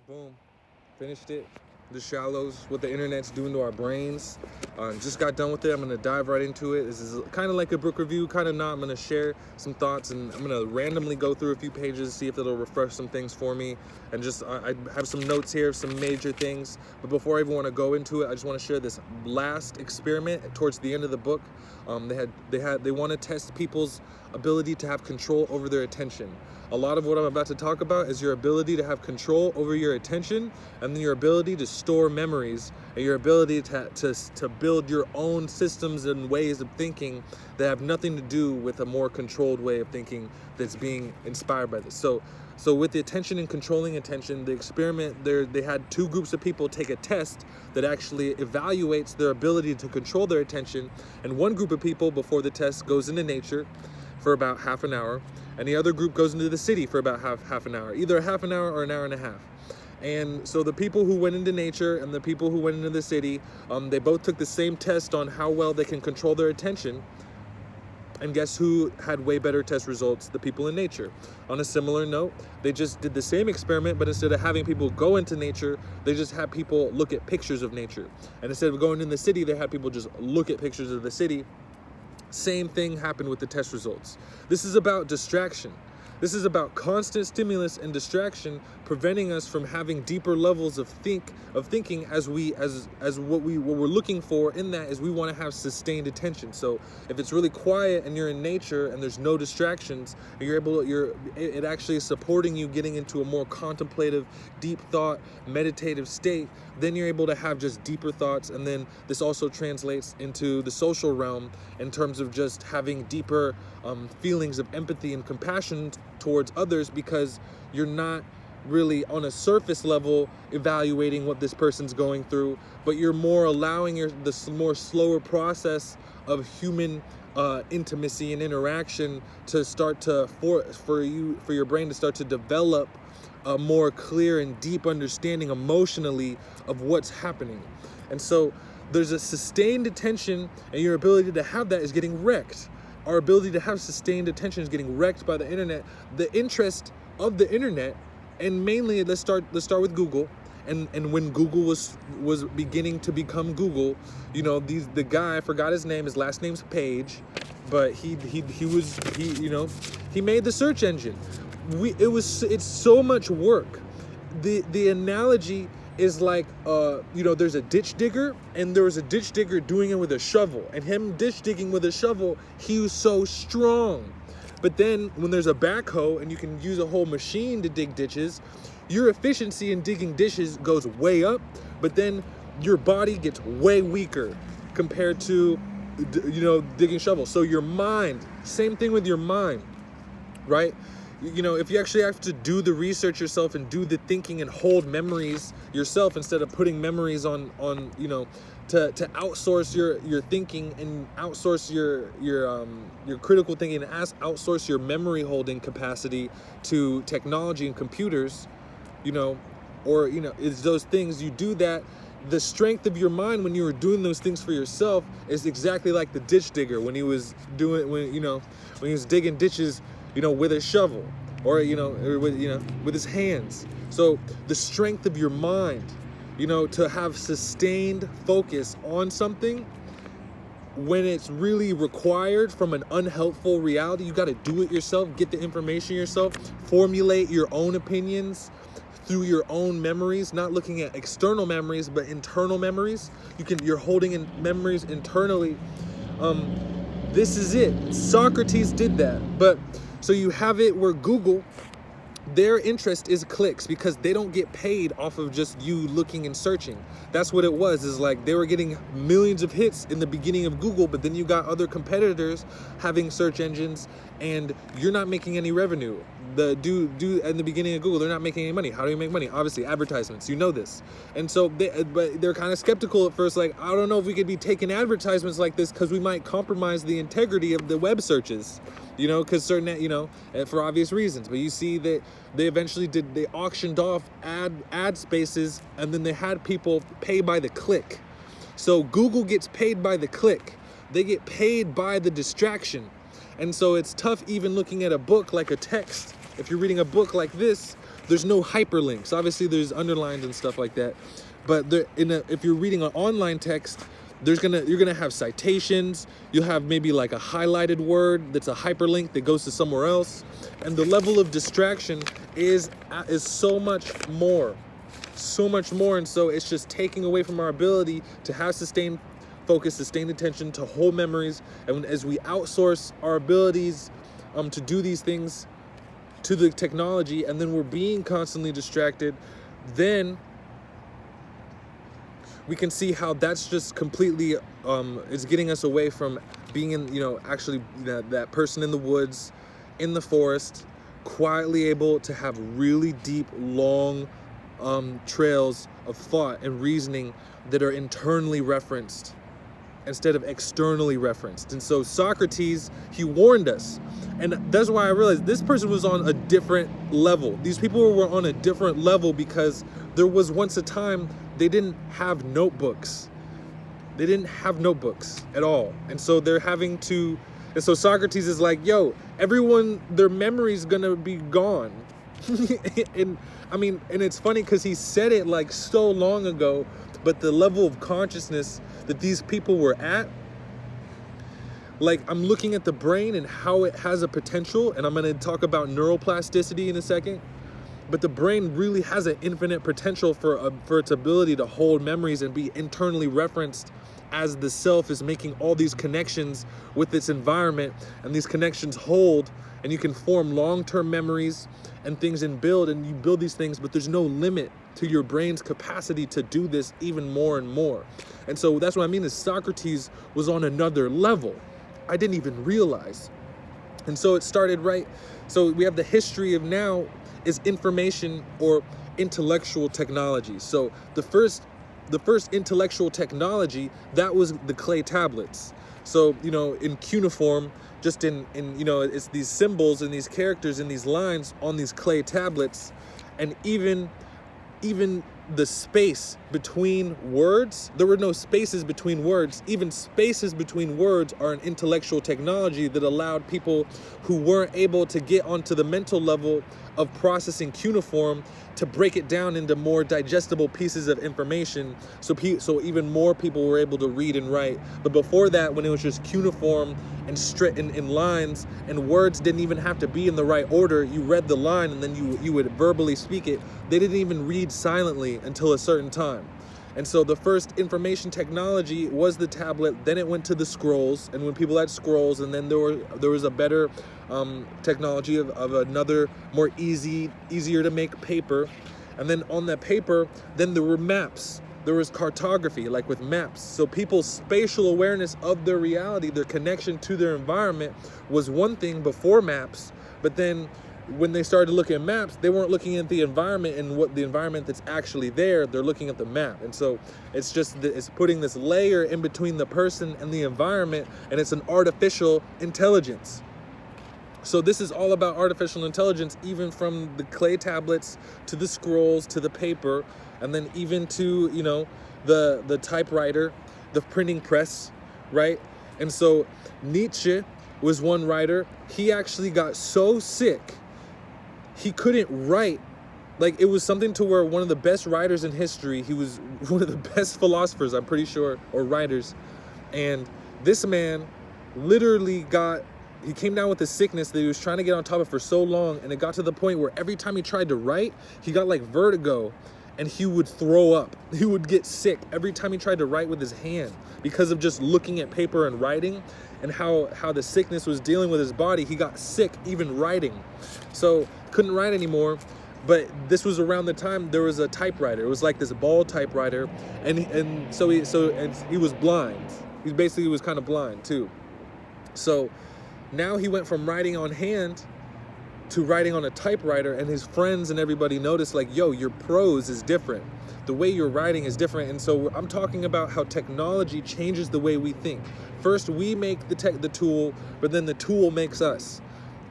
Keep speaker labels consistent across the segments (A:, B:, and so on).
A: Boom. Finished it. The Shallows, what the internet's doing to our brains. Just got done with it. I'm gonna dive right into it. This is kind of like a book review, kind of not. I'm gonna share some thoughts and I'm gonna randomly go through a few pages, see if it'll refresh some things for me. And just I have some notes here, some major things. But before I even want to go into it, I just want to share this last experiment towards the end of the book. They want to test people's ability to have control over their attention. A lot of what I'm about to talk about is your ability to have control over your attention, and then your ability to store memories, and your ability to build your own systems and ways of thinking that have nothing to do with a more controlled way of thinking that's being inspired by this. So with the attention and controlling attention, the experiment there, they had two groups of people take a test that actually evaluates their ability to control their attention, and one group of people before the test goes into nature for about half an hour, and the other group goes into the city for about half an hour, either a half an hour or an hour and a half. And so the people who went into nature and the people who went into the city, they both took the same test on how well they can control their attention. And guess who had way better test results? The people in nature. On a similar note, they just did the same experiment, but instead of having people go into nature, they just had people look at pictures of nature. And instead of going in the city, they had people just look at pictures of the city. Same thing happened with the test results. This is about distraction. This is about constant stimulus and distraction preventing us from having deeper levels of thinking as what we're looking for in that is we want to have sustained attention. So if it's really quiet and you're in nature and there's no distractions, it actually is supporting you getting into a more contemplative, deep thought, meditative state. Then you're able to have just deeper thoughts, and then this also translates into the social realm in terms of just having deeper feelings of empathy and compassion towards others, because you're not really on a surface level evaluating what this person's going through, but you're more allowing this more slower process of human intimacy and interaction to start to for your brain to start to develop a more clear and deep understanding emotionally of what's happening. And so there's a sustained attention, and your ability to have that is getting wrecked. Our ability to have sustained attention is getting wrecked by the internet. The interest of the internet, and mainly let's start with Google. And when Google was beginning to become Google, the guy, I forgot his name, his last name's Page, but he made the search engine. It's so much work. The analogy is like there's a ditch digger, and there was a ditch digger doing it with a shovel, and him ditch digging with a shovel, he was so strong. But then when there's a backhoe and you can use a whole machine to dig ditches, your efficiency in digging ditches goes way up, but then your body gets way weaker compared to digging shovels. So your mind, same thing with your mind, right? If you actually have to do the research yourself and do the thinking and hold memories yourself instead of putting memories on to outsource your thinking and outsource your critical thinking and outsource your memory holding capacity to technology and computers, it's those things. You do that. The strength of your mind when you were doing those things for yourself is exactly like the ditch digger when he was digging ditches, with a shovel or with his hands. So the strength of your mind, to have sustained focus on something when it's really required from an unhelpful reality. You got to do it yourself, get the information yourself, formulate your own opinions through your own memories, not looking at external memories, but internal memories. You're holding in memories internally. This is it. Socrates did that. But so you have it where Google, their interest is clicks, because they don't get paid off of just you looking and searching. That's what it was, is like they were getting millions of hits in the beginning of Google, but then you got other competitors having search engines and you're not making any revenue. The dude in the beginning of Google, they're not making any money. How do you make money? Obviously advertisements, this. And so they're kind of skeptical at first, like, I don't know if we could be taking advertisements like this because we might compromise the integrity of the web searches, because certain, for obvious reasons. But you see that they auctioned off ad spaces, and then they had people pay by the click. So Google gets paid by the click. They get paid by the distraction. And so it's tough even looking at a book like a text. If you're reading a book like this, there's no hyperlinks. Obviously there's underlines and stuff like that, but if you're reading an online text, you're gonna have citations. You'll have maybe like a highlighted word that's a hyperlink that goes to somewhere else, and the level of distraction is so much more. And so it's just taking away from our ability to have sustained focus, sustained attention, to hold memories. And as we outsource our abilities to do these things to the technology, and then we're being constantly distracted, then we can see how that's just completely is getting us away from being in, actually that person in the woods, in the forest, quietly able to have really deep, long trails of thought and reasoning that are internally referenced instead of externally referenced. And so Socrates, he warned us. And that's why I realized this person was on a different level. These people were on a different level because there was once a time they didn't have notebooks. They didn't have notebooks at all. And so and so Socrates is like, yo, everyone, their memory's gonna be gone. and it's funny because he said it like so long ago, but the level of consciousness that these people were at, like, I'm looking at the brain and how it has a potential, and I'm gonna talk about neuroplasticity in a second, but the brain really has an infinite potential for its ability to hold memories and be internally referenced as the self is making all these connections with its environment, and these connections hold, and you can form long-term memories and things and you build these things, but there's no limit to your brain's capacity to do this even more and more. And so that's what I mean is Socrates was on another level. I didn't even realize. And so it started so we have the history of now is information or intellectual technology. So the first intellectual technology, that was the clay tablets. So, in cuneiform, just in it's these symbols and these characters and these lines on these clay tablets, and even the space between words, there were no spaces between words. Even spaces between words are an intellectual technology that allowed people who weren't able to get onto the mental level of processing cuneiform to break it down into more digestible pieces of information, so even more people were able to read and write. But before that, when it was just cuneiform and straight in lines, and words didn't even have to be in the right order, you read the line and then you would verbally speak it. They didn't even read silently until a certain time. And so the first information technology was the tablet, then it went to the scrolls, and when people had scrolls, and then there was a better technology of another more easier to make paper. And then on that paper, then there were maps. There was cartography, like with maps. So people's spatial awareness of their reality, their connection to their environment, was one thing before maps. But then when they started to look at maps, they weren't looking at the environment and what the environment that's actually there. They're looking at the map. And so it's putting this layer in between the person and the environment, and it's an artificial intelligence. So this is all about artificial intelligence, even from the clay tablets to the scrolls to the paper, and then even to the typewriter, the printing press, right? And so Nietzsche was one writer. He actually got so sick he couldn't write. Like, it was something to where one of the best writers in history, he was one of the best philosophers, I'm pretty sure, or writers, and this man literally he came down with a sickness that he was trying to get on top of for so long, and it got to the point where every time he tried to write, he got like vertigo, and he would throw up. He would get sick every time he tried to write with his hand because of just looking at paper and writing, and how the sickness was dealing with his body. He got sick even writing, so couldn't write anymore. But this was around the time there was a typewriter. It was like this ball typewriter, and so he was blind. He basically was kind of blind too. So now he went from writing on hand to writing on a typewriter, and his friends and everybody noticed, like, yo, your prose is different. The way you're writing is different. And so I'm talking about how technology changes the way we think. First, we make the tool, but then the tool makes us.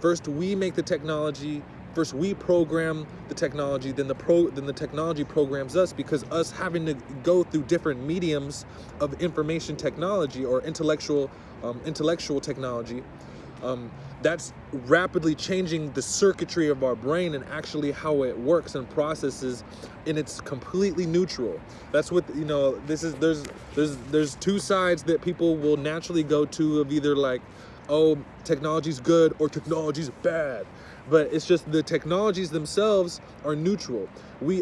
A: First, we make the technology. First, we program the technology, then the technology programs us, because us having to go through different mediums of information technology or intellectual technology That's rapidly changing the circuitry of our brain and actually how it works and processes, and it's completely neutral. That's what, you know, this is, there's two sides that people will naturally go to of either like, oh, technology's good or technology's bad. But it's just the technologies themselves are neutral.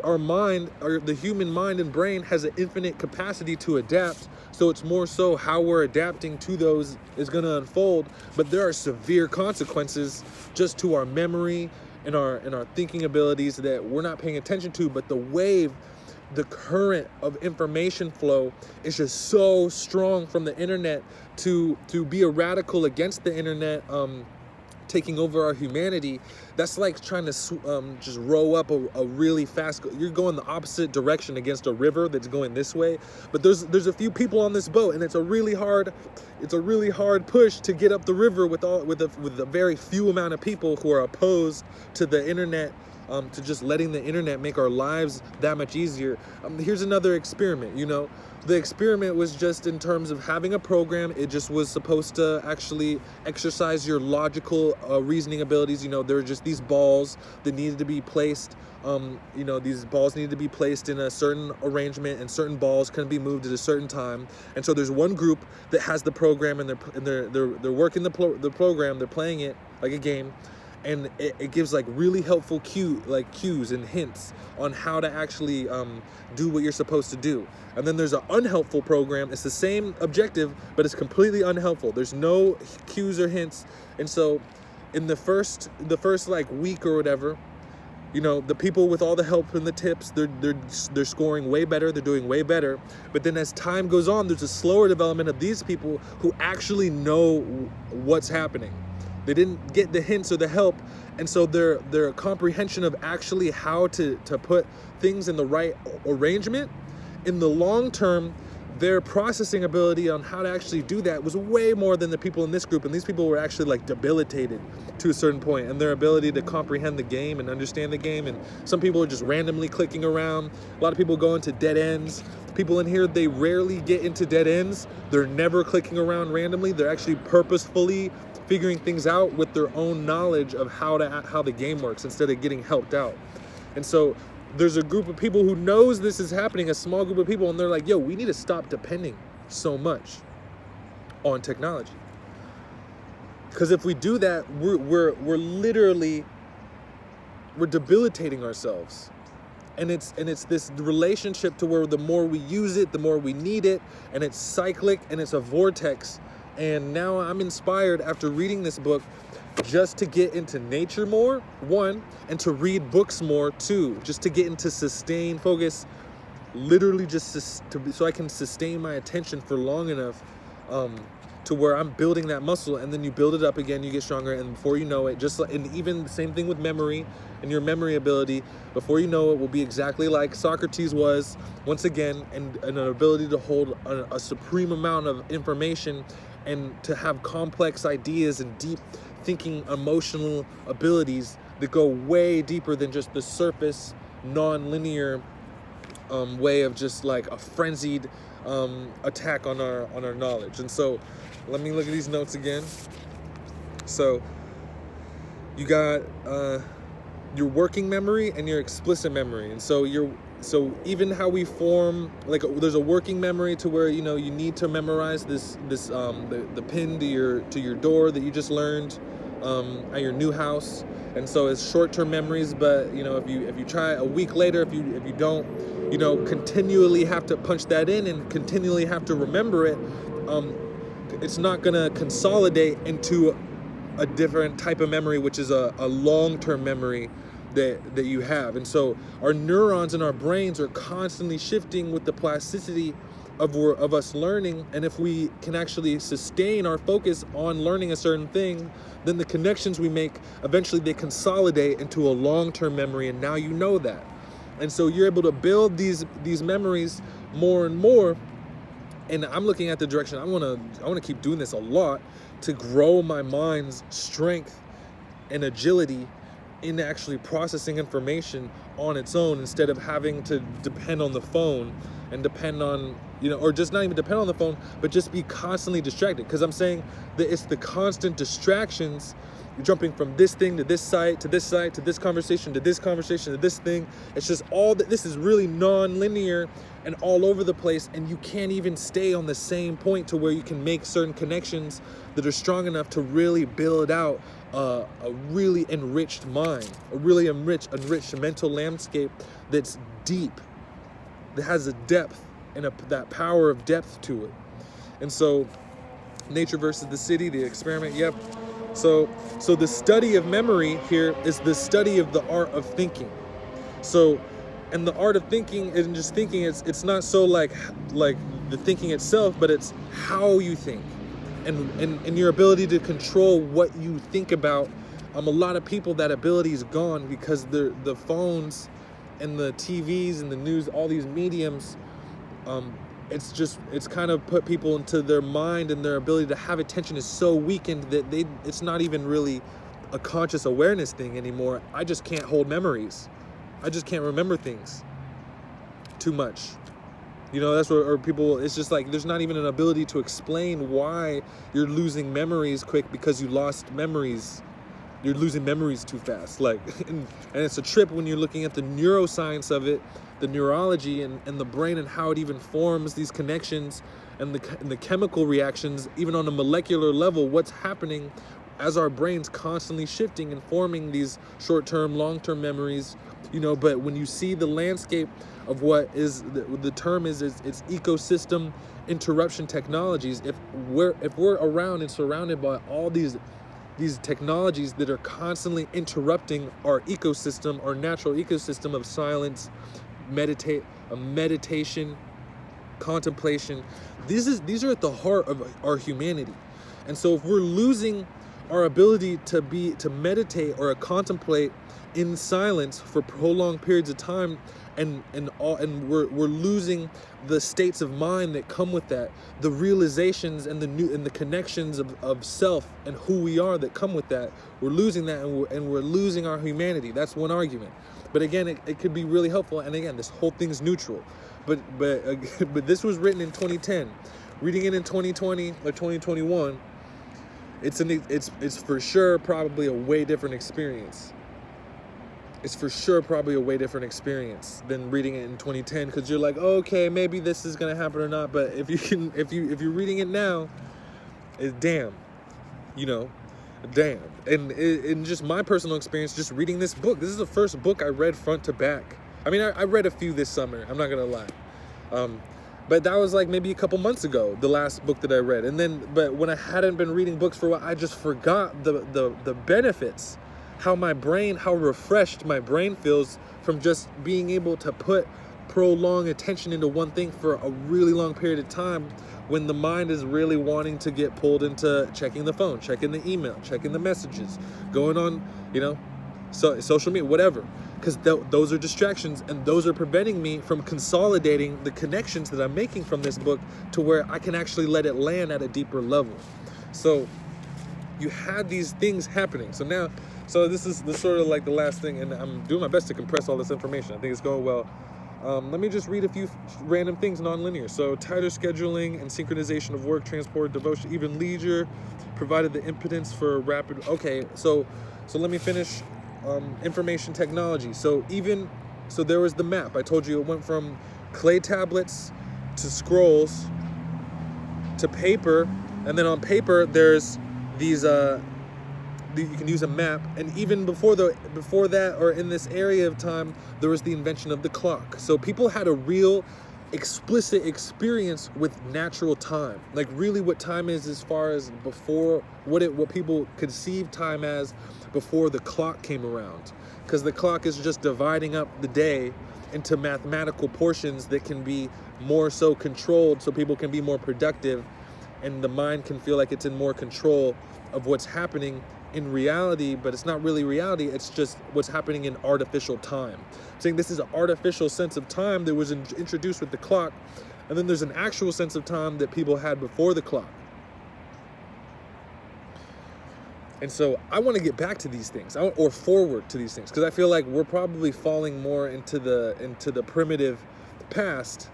A: Our mind, or the human mind and brain, has an infinite capacity to adapt. So it's more so how we're adapting to those is going to unfold. But there are severe consequences just to our memory and our thinking abilities that we're not paying attention to. But the current of information flow is just so strong from the internet to be a radical against the internet taking over our humanity. That's like trying to just row up a really fast, you're going the opposite direction against a river that's going this way, but there's a few people on this boat, and it's a really hard push to get up the river with a very few amount of people who are opposed to the internet, to just letting the internet make our lives that much easier. Here's another experiment, you know. The experiment was just in terms of having a program. It just was supposed to actually exercise your logical reasoning abilities. You know, there were just these balls that needed to be placed. You know, these balls needed to be placed in a certain arrangement, and certain balls can be moved at a certain time. And so there's one group that has the program, and they're working the program. They're playing it like a game. And it gives like really helpful cues and hints on how to actually do what you're supposed to do. And then there's an unhelpful program. It's the same objective, but it's completely unhelpful. There's no cues or hints. And so in the first like week or whatever, you know, the people with all the help and the tips, they're scoring way better. They're doing way better. But then as time goes on, there's a slower development of these people who actually know what's happening. They didn't get the hints or the help, and so their comprehension of actually how to put things in the right arrangement, in the long term, their processing ability on how to actually do that was way more than the people in this group. And these people were actually like debilitated to a certain point, and their ability to comprehend the game and understand the game. And some people are just randomly clicking around. A lot of people go into dead ends. People in here, they rarely get into dead ends. They're never clicking around randomly. They're actually purposefully figuring things out with their own knowledge of how the game works, instead of getting helped out. And so there's a group of people who knows this is happening, a small group of people, and they're like, yo, we need to stop depending so much on technology. Because if we do that, we're literally debilitating ourselves. And it's this relationship to where the more we use it, the more we need it, and it's cyclic and it's a vortex. And now I'm inspired after reading this book just to get into nature more, one, and to read books more, two, just to get into sustained focus, literally just so I can sustain my attention for long enough to where I'm building that muscle. And then you build it up again, you get stronger, and before you know it, just like, and even the same thing with memory and your memory ability, before you know it, will be exactly like Socrates was once again, and an ability to hold a supreme amount of information and to have complex ideas and deep thinking, emotional abilities that go way deeper than just the surface, non-linear way of just like a frenzied attack on our knowledge. And so let me look at these notes again. So you got your working memory and your explicit memory. And so even how we form, like, there's a working memory to where, you know, you need to memorize the pin to your door that you just learned at your new house. And so it's short-term memories, but you know, if you try a week later, if you don't, you know, continually have to punch that in and continually have to remember it, it's not gonna consolidate into a different type of memory, which is a long-term memory that you have. And so our neurons in our brains are constantly shifting with the plasticity of us learning. And if we can actually sustain our focus on learning a certain thing, then the connections we make, eventually they consolidate into a long-term memory, and now you know that. And so you're able to build these memories more and more. And I'm looking at the direction I want to keep doing this a lot, to grow my mind's strength and agility in actually processing information on its own, instead of having to depend on the phone and depend on, or just not even depend on the phone, but just be constantly distracted. Because I'm saying that it's the constant distractions. You're jumping from this thing to this site, to this site, to this conversation, to this conversation, to this thing. It's just all that. This is really non-linear and all over the place, and you can't even stay on the same point to where you can make certain connections that are strong enough to really build out a really enriched mind, a really enriched mental landscape that's deep, that has a depth and that power of depth to it. And so, nature versus the city, the experiment, yep. So the study of memory here is the study of the art of thinking. So, and the art of thinking isn't just thinking, it's not so like the thinking itself, but it's how you think and your ability to control what you think about. A lot of people, that ability is gone because the phones and the TVs and the news, all these mediums, it's kind of put people into their mind, and their ability to have attention is so weakened that it's not even really a conscious awareness thing anymore. I just can't hold memories. I just can't remember things too much. That's what, or people, it's just like, there's not even an ability to explain why you're losing memories quick, because you lost memories. You're losing memories too fast. And it's a trip when you're looking at the neuroscience of it, the neurology and the brain, and how it even forms these connections and the chemical reactions, even on a molecular level, what's happening as our brain's constantly shifting and forming these short-term, long-term memories, but when you see the landscape of what is, the term is it's ecosystem interruption technologies. If we're around and surrounded by all these technologies that are constantly interrupting our ecosystem, our natural ecosystem of silence, meditation, contemplation, these are at the heart of our humanity. And so if we're losing our ability to meditate or contemplate in silence for prolonged periods of time, and we're losing the states of mind that come with that, the realizations and the connections of self and who we are that come with that, we're losing that, and we're losing our humanity. That's one argument. But again, it could be really helpful. And again, this whole thing's neutral. But this was written in 2010. Reading it in 2020 or 2021, it's for sure probably a way different experience. It's for sure probably a way different experience than reading it in 2010, because you're like, oh, okay, maybe this is gonna happen or not. But if you're reading it now, damn. And in just my personal experience, just reading this book, this is the first book I read front to back. I mean, I read a few this summer, I'm not gonna lie. But that was like maybe a couple months ago, the last book that I read. But when I hadn't been reading books for a while, I just forgot the benefits, how refreshed my brain feels from just being able to put prolonged attention into one thing for a really long period of time, when the mind is really wanting to get pulled into checking the phone, checking the email, checking the messages, going on, social media, whatever. Because those are distractions, and those are preventing me from consolidating the connections that I'm making from this book to where I can actually let it land at a deeper level. So you had these things happening. So this is sort of like the last thing, and I'm doing my best to compress all this information. I think it's going well. Let me just read a few random things, non-linear. So tighter scheduling and synchronization of work, transport, devotion, even leisure, provided the impotence for rapid. Okay, so let me finish. Information technology. So there was the map. I told you it went from clay tablets to scrolls to paper, and then on paper there's these you can use a map. And even before that, or in this area of time, there was the invention of the clock. So people had a real explicit experience with natural time, like really what time is as far as before, what people conceived time as before the clock came around, because the clock is just dividing up the day into mathematical portions that can be more so controlled, so people can be more productive, and the mind can feel like it's in more control of what's happening in reality. But it's not really reality, it's just what's happening in artificial time. I'm saying this is an artificial sense of time that was introduced with the clock, and then there's an actual sense of time that people had before the clock. And so I want to get back to these things, or forward to these things, because I feel like we're probably falling more into the primitive past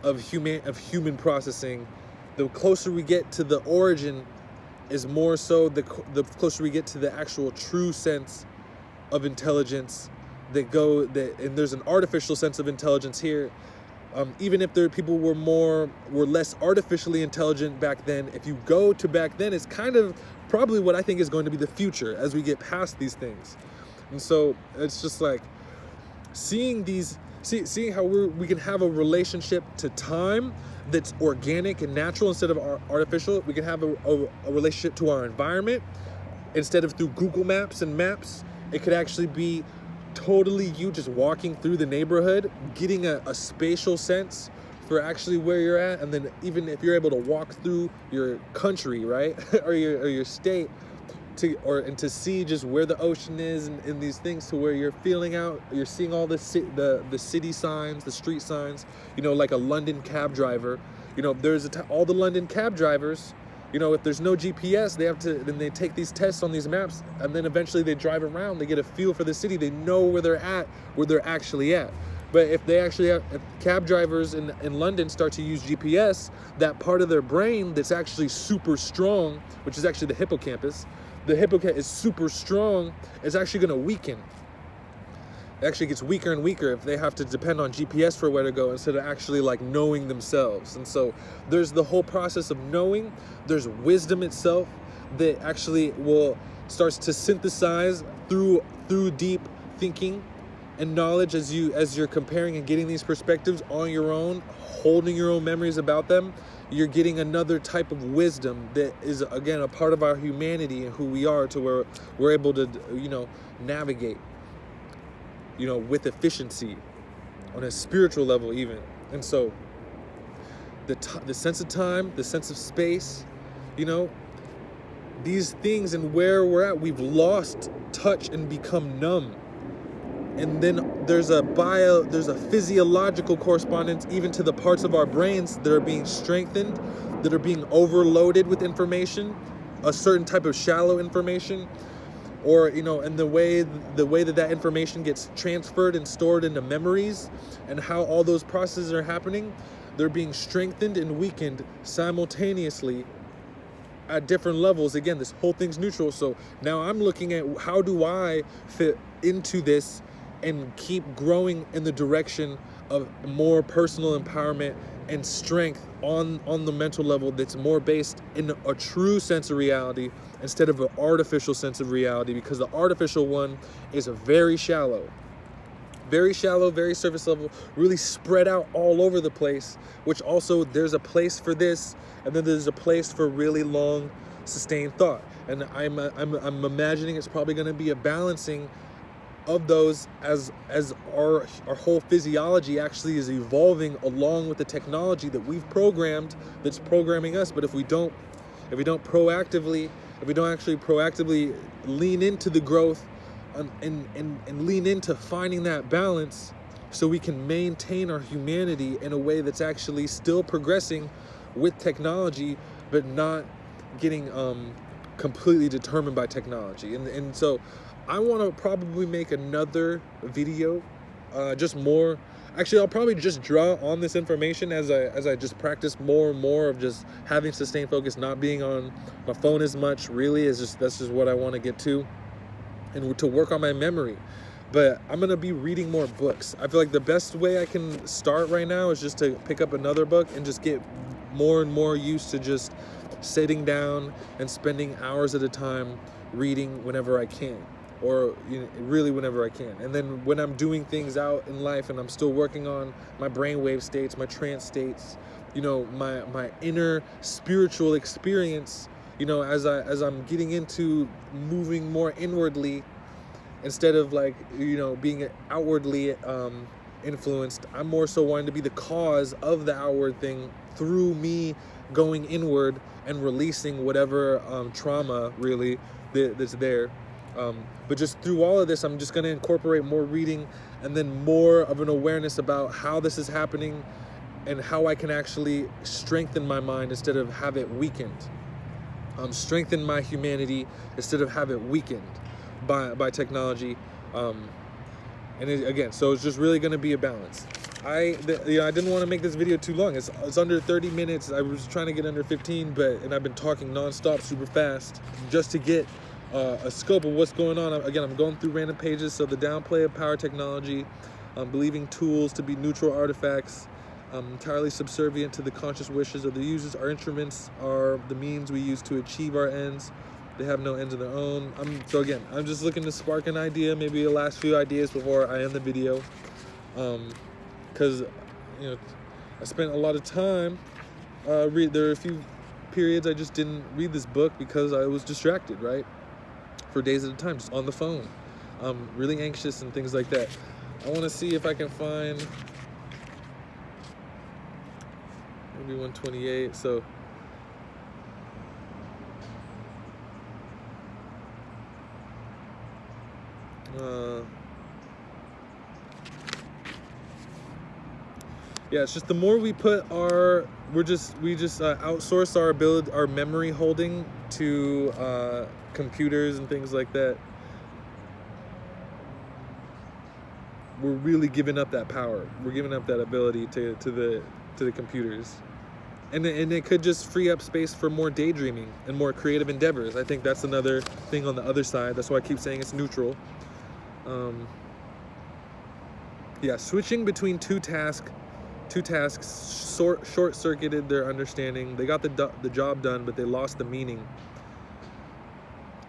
A: of human processing. The closer we get to the origin is more so the closer we get to the actual true sense of intelligence and there's an artificial sense of intelligence here. Even if people were less artificially intelligent back then, if you go to back then, it's kind of probably what I think is going to be the future as we get past these things. And so it's just like seeing how we can have a relationship to time that's organic and natural instead of artificial. We can have a relationship to our environment instead of through Google Maps and maps. It could actually be totally you just walking through the neighborhood, getting a spatial sense for actually where you're at. And then even if you're able to walk through your country, right, or your state, to see just where the ocean is and these things, to where you're seeing all the city signs, the street signs, like a London cab driver. There's all the London cab drivers, if there's no GPS, then they take these tests on these maps, and then eventually they drive around, they get a feel for the city, they know where they're actually at. But if cab drivers in London start to use GPS, that part of their brain that's actually super strong, which is actually the hippocampus is super strong, is actually going to weaken. It actually gets weaker and weaker if they have to depend on GPS for where to go instead of actually like knowing themselves. And so there's the whole process of knowing. There's wisdom itself that actually starts to synthesize through deep thinking and knowledge as you're comparing and getting these perspectives on your own, holding your own memories about them. You're getting another type of wisdom that is, again, a part of our humanity and who we are, to where we're able to, navigate, with efficiency on a spiritual level even. And so the sense of time, the sense of space, these things and where we're at, we've lost touch and become numb. And then there's a physiological correspondence even to the parts of our brains that are being strengthened, that are being overloaded with information, a certain type of shallow information, or and the way that information gets transferred and stored into memories, and how all those processes are happening. They're being strengthened and weakened simultaneously at different levels. Again, this whole thing's neutral. So now I'm looking at, how do I fit into this and keep growing in the direction of more personal empowerment and strength on the mental level, that's more based in a true sense of reality instead of an artificial sense of reality, because the artificial one is very shallow, very surface level, really spread out all over the place, which also there's a place for this, and then there's a place for really long sustained thought. And I'm imagining it's probably going to be a balancing of those as our whole physiology actually is evolving along with the technology that we've programmed, that's programming us. But if we don't proactively lean into the growth and lean into finding that balance, so we can maintain our humanity in a way that's actually still progressing with technology, but not getting completely determined by technology. And so I want to probably make another video, just more. Actually, I'll probably just draw on this information as I just practice more and more of just having sustained focus, not being on my phone as much. Really, that's just what I want to get to, and to work on my memory. But I'm gonna be reading more books. I feel like the best way I can start right now is just to pick up another book and just get more and more used to just sitting down and spending hours at a time reading whenever I can, or really whenever I can. And then when I'm doing things out in life and I'm still working on my brainwave states, my trance states, my inner spiritual experience, as I'm getting into moving more inwardly instead of being outwardly influenced. I'm more so wanting to be the cause of the outward thing through me going inward and releasing whatever trauma really that's there. But just through all of this, I'm just going to incorporate more reading and then more of an awareness about how this is happening and how I can actually strengthen my mind instead of have it weakened. strengthen my humanity instead of have it weakened by technology. And again, so it's just really going to be a balance. I didn't want to make this video too long. It's under 30 minutes. I was trying to get under 15, and I've been talking nonstop, super fast, just to get a scope of what's going on. Again, I'm going through random pages. So the downplay of power technology, believing tools to be neutral artifacts, entirely subservient to the conscious wishes of the users. Our instruments are the means we use to achieve our ends. They have no ends of their own. So again, I'm just looking to spark an idea, maybe the last few ideas before I end the video. Because, I spent a lot of time, there are a few periods I just didn't read this book because I was distracted, right? For days at a time, just on the phone. Really anxious and things like that. I want to see if I can find maybe 128, so... yeah, it's just the more we put we just outsource our ability, our memory holding to computers and things like that. We're really giving up that power. We're giving up that ability to the computers, and it could just free up space for more daydreaming and more creative endeavors. I think that's another thing on the other side. That's why I keep saying it's neutral. Yeah, switching between two tasks short-circuited their understanding. They got the job done, but they lost the meaning.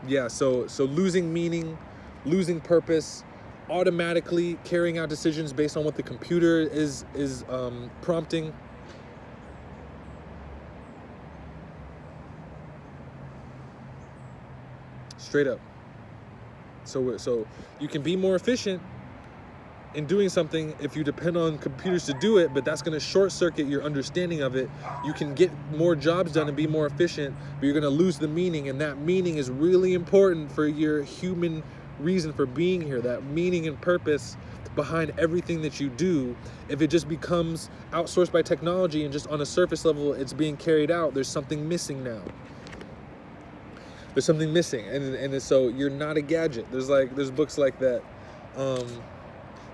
A: Yeah, so losing meaning, losing purpose, automatically carrying out decisions based on what the computer is prompting. Straight up. So you can be more efficient in doing something if you depend on computers to do it, but that's going to short circuit your understanding of it. You can get more jobs done and be more efficient, but you're going to lose the meaning, and that meaning is really important for your human reason for being here, that meaning and purpose behind everything that you do. If it just becomes outsourced by technology and just on a surface level it's being carried out, there's something missing now. There's something missing, and so you're not a gadget. There's books like that.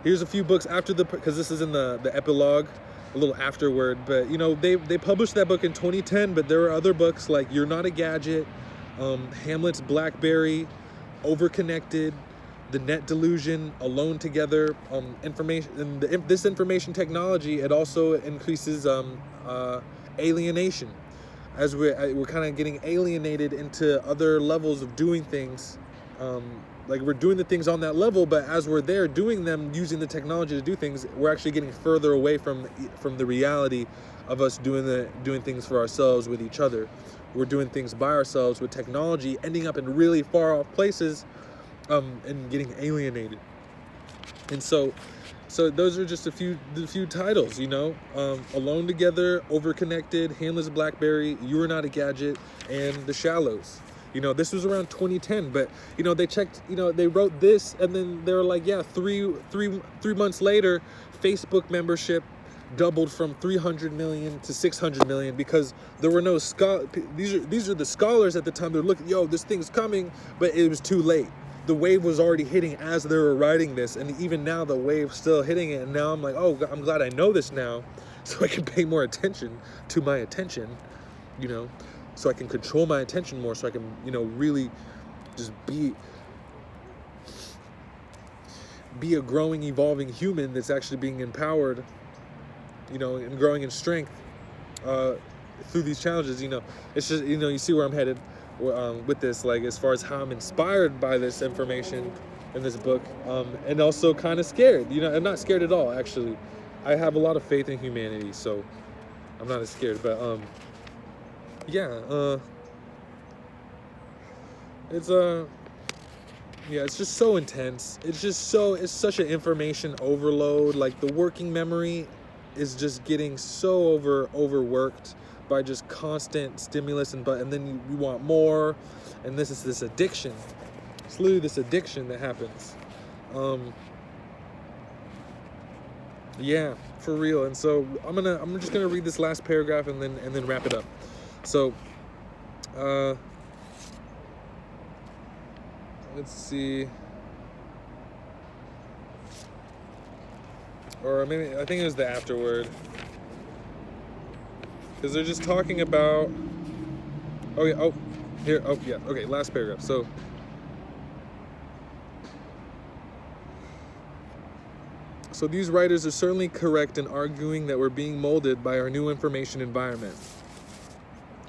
A: Here's a few books after because this is in the epilogue, a little afterword, but they published that book in 2010, but there are other books like You're Not a Gadget, Hamlet's Blackberry, Overconnected, The Net Delusion, Alone Together, information, and this information technology, it also increases alienation, as we're kind of getting alienated into other levels of doing things. Like we're doing the things on that level, but as we're there doing them, using the technology to do things, we're actually getting further away from the reality of us doing things for ourselves with each other. We're doing things by ourselves with technology, ending up in really far off places, and getting alienated. And so those are just the few titles, Alone Together, Overconnected, Hamlet's Blackberry, You Are Not a Gadget, and The Shallows. This was around 2010, but they checked, they wrote this, and then they were like, yeah, three months later, Facebook membership doubled from 300 million to 600 million because there were no these are the scholars at the time. They're looking, this thing's coming, but it was too late. The wave was already hitting as they were writing this, and even now the wave's still hitting it. And now I'm like, I'm glad I know this now, so I can pay more attention to my attention, so I can control my attention more, so I can, really just be a growing, evolving human that's actually being empowered, and growing in strength through these challenges. It's just, you see where I'm headed with this, like as far as how I'm inspired by this information in this book, and also kind of scared. I'm not scared at all, actually. I have a lot of faith in humanity, so I'm not as scared. But it's just so intense. It's such an information overload. Like the working memory is just getting so overworked by just constant stimulus, and then you want more, and this is this addiction. It's literally this addiction that happens. Yeah, for real. And so I'm just gonna read this last paragraph and then wrap it up. So let's see. Or maybe, I think it was the afterword. Because they're just talking about, oh yeah, oh, here, oh yeah, okay, last paragraph. So these writers are certainly correct in arguing that we're being molded by our new information environment.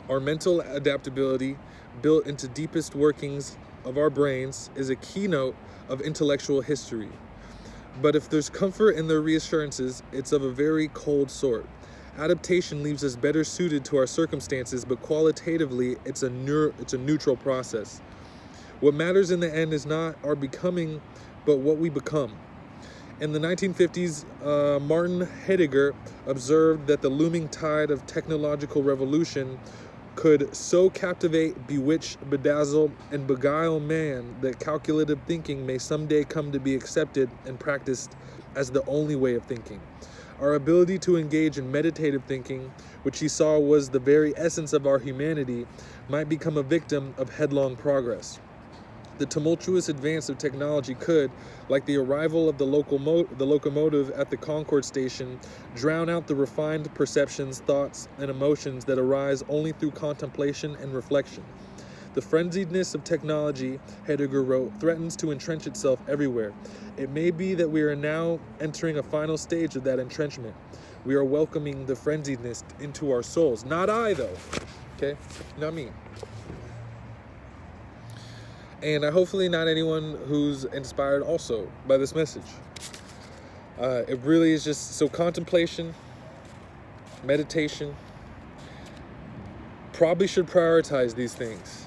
A: Our mental adaptability, built into deepest workings of our brains, is a keynote of intellectual history. But if there's comfort in their reassurances, it's of a very cold sort. Adaptation leaves us better suited to our circumstances, but qualitatively, it's a neutral process. What matters in the end is not our becoming, but what we become. In the 1950s, Martin Heidegger observed that the looming tide of technological revolution could so captivate, bewitch, bedazzle, and beguile man that calculative thinking may someday come to be accepted and practiced as the only way of thinking. Our ability to engage in meditative thinking, which he saw was the very essence of our humanity, might become a victim of headlong progress. The tumultuous advance of technology could, like the arrival of the locomotive at the Concord station, drown out the refined perceptions, thoughts, and emotions that arise only through contemplation and reflection. The frenziedness of technology, Heidegger wrote, threatens to entrench itself everywhere. It may be that we are now entering a final stage of that entrenchment. We are welcoming the frenziedness into our souls. Not I, though. Okay? Not me. And hopefully not anyone who's inspired also by this message. It really is just, so contemplation, meditation, probably should prioritize these things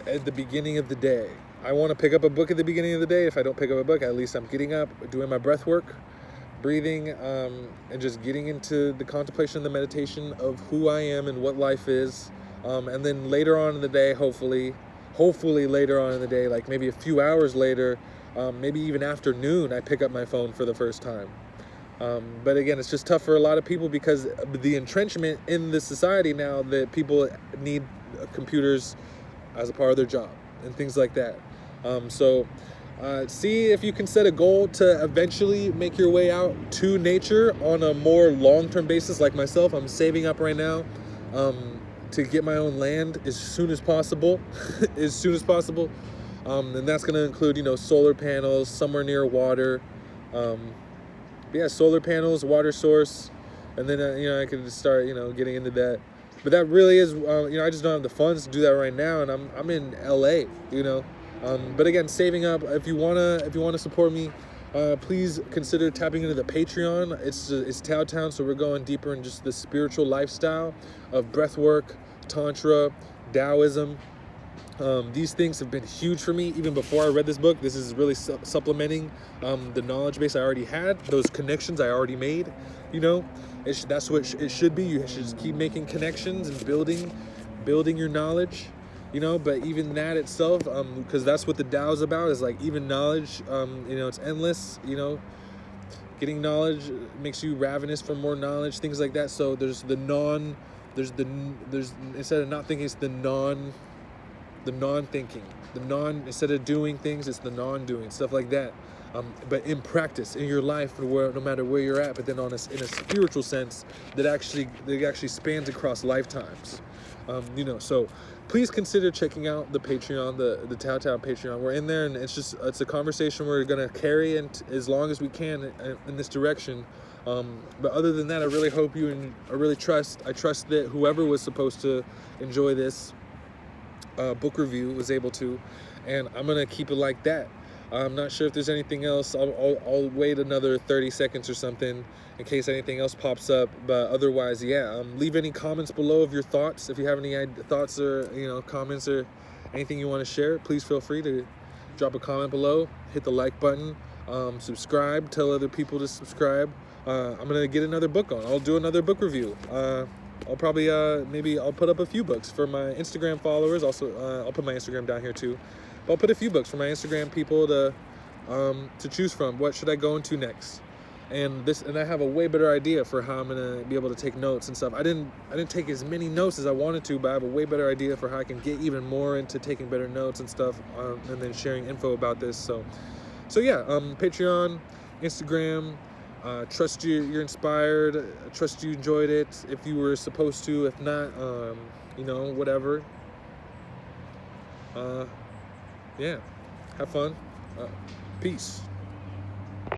A: at the beginning of the day. I want to pick up a book at the beginning of the day. If I don't pick up a book, at least I'm getting up, doing my breath work, breathing, and just getting into the contemplation and the meditation of who I am and what life is. And then later on in the day, hopefully later on in the day, like maybe a few hours later, maybe even afternoon, I pick up my phone for the first time. But again, it's just tough for a lot of people because of the entrenchment in the society now that people need computers as a part of their job and things like that. See if you can set a goal to eventually make your way out to nature on a more long-term basis. Like myself, I'm saving up right now to get my own land as soon as possible, and that's going to include, solar panels somewhere near water, solar panels, water source, and then, I could just start, getting into that. But that really is, I just don't have the funds to do that right now, and I'm in LA, but again, saving up. If you wanna support me, please consider tapping into the Patreon. It's Tao Town, so we're going deeper in just the spiritual lifestyle of breathwork, Tantra, Taoism. These things have been huge for me even before I read this book. This is really supplementing the knowledge base I already had, those connections I already made. That's what it should be. You should just keep making connections and building your knowledge. But even that itself, because that's what the Tao is about, is like even knowledge, it's endless, getting knowledge makes you ravenous for more knowledge, things like that. So there's instead of not thinking, it's the non-thinking, instead of doing things, it's the non-doing, stuff like that. But in practice, in your life, no matter where you're at, but then in a spiritual sense that actually spans across lifetimes. So please consider checking out the Patreon, the Tao Tao Patreon. We're in there, and it's a conversation we're gonna carry as long as we can in this direction. But other than that, I really hope I trust that whoever was supposed to enjoy this book review was able to, and I'm gonna keep it like that. I'm not sure if there's anything else. I'll wait another 30 seconds or something in case anything else pops up. But otherwise, leave any comments below of your thoughts. If you have any thoughts or comments or anything you want to share, please feel free to drop a comment below. Hit the like button. Subscribe. Tell other people to subscribe. I'm gonna get another book on. I'll do another book review. I'll probably maybe I'll put up a few books for my Instagram followers. Also, I'll put my Instagram down here too. But I'll put a few books for my Instagram people to choose from. What should I go into next? and I have a way better idea for how I'm gonna be able to take notes and stuff. I didn't take as many notes as I wanted to, but I have a way better idea for how I can get even more into taking better notes and stuff, and then sharing info about this. So yeah, Patreon, Instagram. Trust you're inspired. Trust you enjoyed it. If you were supposed to, if not, whatever. Yeah, have fun. Peace.